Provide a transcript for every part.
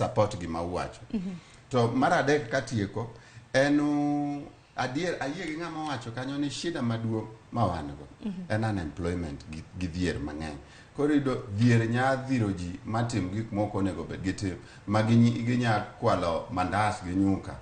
support gima uwacho. To mar adek katieko en adier ayie gi ng'ama wacho kanyo ni shida maduong' ma wan go en unemployment gi dhier mang'eny. Koro yudo dhier nya dhiro ji matim gik moko onego bed gitim ma ginya kwalo mandas gi nyuka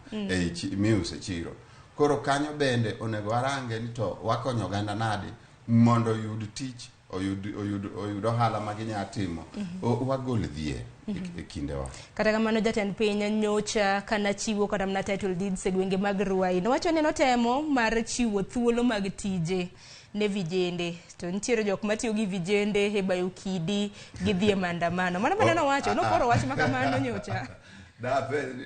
miuse chiro. Koro kanyo bende onego warange ni to wakonyo oganda nadi mondo oyud tich, oyud ohala ma ginya timo, wagol dhier e kindewa. Kata kamano jatend piny nyocha kana chiwo kata mana title deeds e gwenge mag Ruai nowacho ni notemo mar chiwo thuolo mag tije ne vijende, to nitiere jok matiyo gi vijende e bayo kidi gi dhi e maandamano. Mano mane nowacho, nokoro wach makamano nyocha.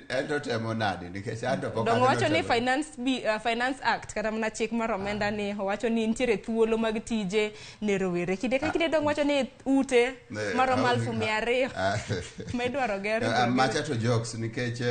Ento temo nadi nikech anto pok dongo wacho ni finance act kata mana chik mar omenda ni owacho ni nitiere thuolo mag tije ne rowere. Kinde ka kinde dongo wacho ni ute maromo 200,000 ma idwaro ger. Macha to jokes nikech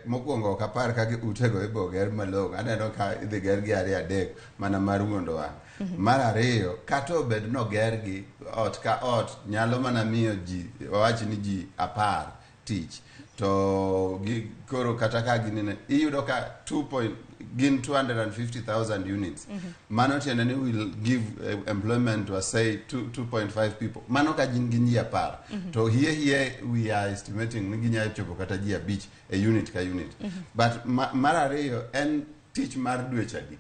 mokwongo ok apar kaka utego ibo ger malong'o. Aneno ka idhi ger gi 2-3 mana mar wuondo wang'. Mar ariyo kata obed no ger gi ot ka ot nyalo mana miyo ji owachi ni ji 10 tich. To koro kata ka ginene iyudo ka 250,000 units. Mano tiende ni will give employment to say 2.5 people. Mano ka jin gi ji 10. To here we are estimating ni ginya chopo kata ji 5 e unit ka unit. But mar ariyo en tich mar dweche 2,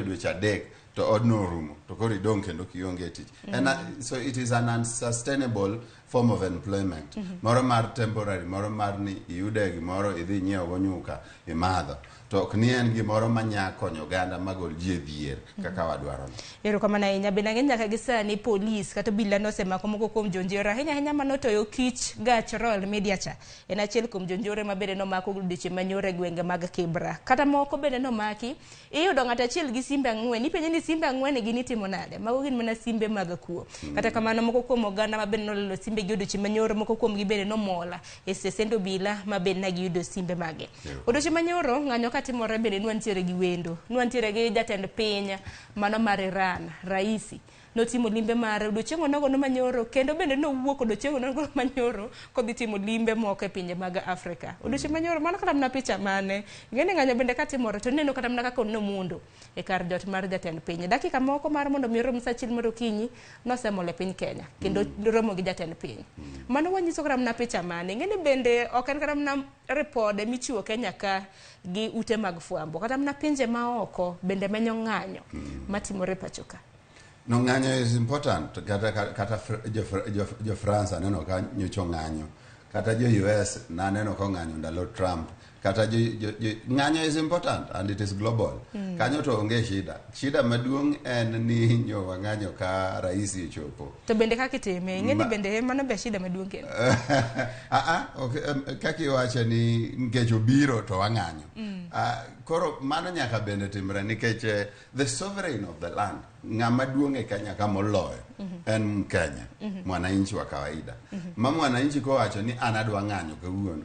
dweche 3 to odno rumo to koro idong kendo kionge tich. And so it is an unsustainable form of employment. Moro mar temporary, moro mar ni iyude gimoro idhi nyiewo go nyuka imadho. To ok ni en gimoro manya konyo oganda magol ji e dhier kaka wadwaro. Erokamano ahinya. Bende ang'e nyaka gi sani polis kata obila nosemako moko kuom jonjore ahinya manotoyo kich gach Royal Media cha. En achiel kuom jonjore ma bende nomako odiochieng' manyoro e gwenge mag Kibra. Kata moko bende nomaki iyudo ng'ato achiel gi simbe 4. Ipenje ni simbe 4 gini timo nade? Mago gin mana simbe mag kuo. Kata kamano moko kuom oganda ma bende nolalo simbe gi odiochieng' manyoro, moko kuom gi bende nomola e stesend obila ma bende nagiyudo simbe mage. Odiochieng' manyoro ng'anyo katimore bende nwantiere gi wendo, nwantiere gi jatend piny mano mar Iran, raisi notimo limbe mar odiochieng' onogo manyoro, kendo bende nowuok odiochieng' onogo manyoro kodhi timo limbe moko e pinje mag Afrika. Odiochieng' manyoro mano kata mana picha mane ngene ng'anyo bende katimore to neno kata mana kaka nomundo e kar jot mar jatend piny. Dakika moko mar mondo mi rom sa achiel mar okinyi nosemole piny Kenya kendo romo gi jatend piny. Mano wanyiso kata mana picha mane ngene bende ok en kata mana repode michiwo Kenya ka gi ute mag fwambo kata mana pinje maoko bende menyo ng'anyo matimore pacho ka. No, ng'anyo is important. Kata jo France aneno ka nyocho ng'anyo. Kata jo US na aneno ka ng'anyo ndalo Trump. Kata ng'anyo is important and it is global. Kanyo to onge shida. Shida maduong' en ni nyo ng'anyo ka raisi ochopo. To bende kakitime, ng'eni bende mano be shida maduong' kendo. Kaki wacha ni nikech obiro to wang'anyo. Koro mano nyaka bende timre nikech the sovereign of the land ng'ama duong' e Kenya ka moloyo en Kenya, mwananchi wa kawaida. Ma mwananchi ko wacho ni anadwa ng'anyo kawuono